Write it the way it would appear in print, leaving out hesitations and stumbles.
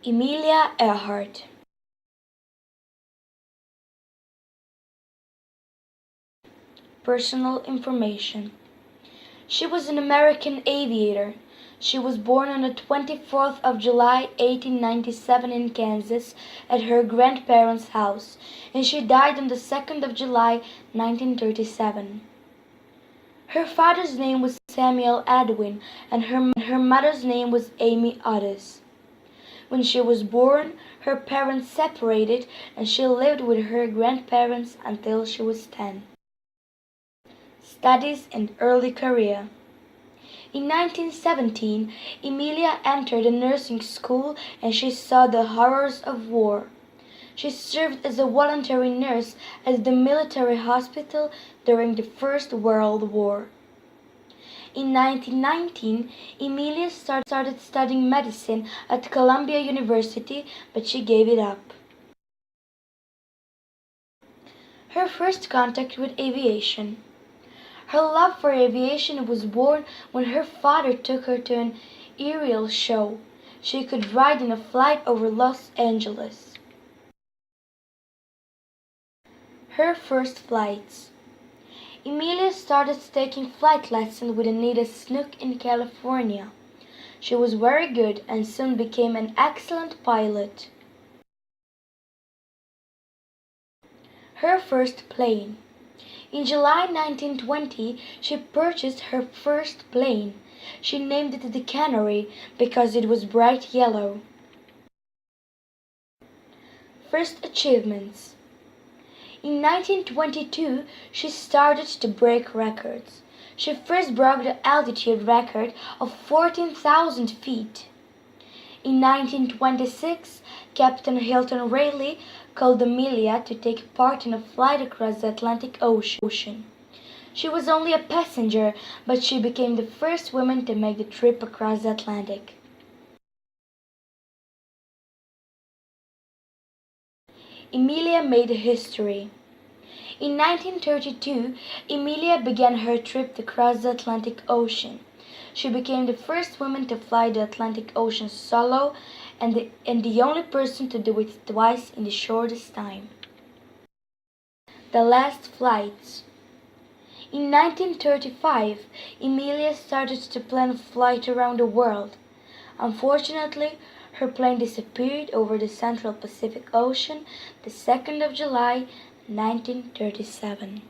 Amelia Earhart. Personal information. She was an American aviator. She was born on the 24th of July 1897 in Kansas at her grandparents' house, and she died on the 2nd of July 1937. Her father's name was Samuel Edwin, and her mother's name was Amy Otis. When she was born, her parents separated, and she lived with her grandparents until she was 10. Studies and early career. In 1917, Amelia entered a nursing school and she saw the horrors of war. She served as a voluntary nurse at the military hospital during the First World War. In 1919, Amelia started studying medicine at Columbia University, but she gave it up. Her first contact with aviation. Her love for aviation was born when her father took her to an aerial show. She could ride in a flight over Los Angeles. Her first flights. Amelia started taking flight lessons with Anita Snook in California. She was very good and soon became an excellent pilot. Her first plane. In July 1920, she purchased her first plane. She named it the Canary because it was bright yellow. First achievements. In 1922, she started to break records. She first broke the altitude record of 14,000 feet. In 1926, Captain Hilton Rayleigh called Amelia to take part in a flight across the Atlantic Ocean. She was only a passenger, but she became the first woman to make the trip across the Atlantic. Amelia made history. In 1932, Amelia began her trip to cross the Atlantic Ocean. She became the first woman to fly the Atlantic Ocean solo and the only person to do it twice in the shortest time. The last flights. In 1935, Amelia started to plan a flight around the world. Unfortunately, her plane disappeared over the Central Pacific Ocean the 2nd of July, 1937.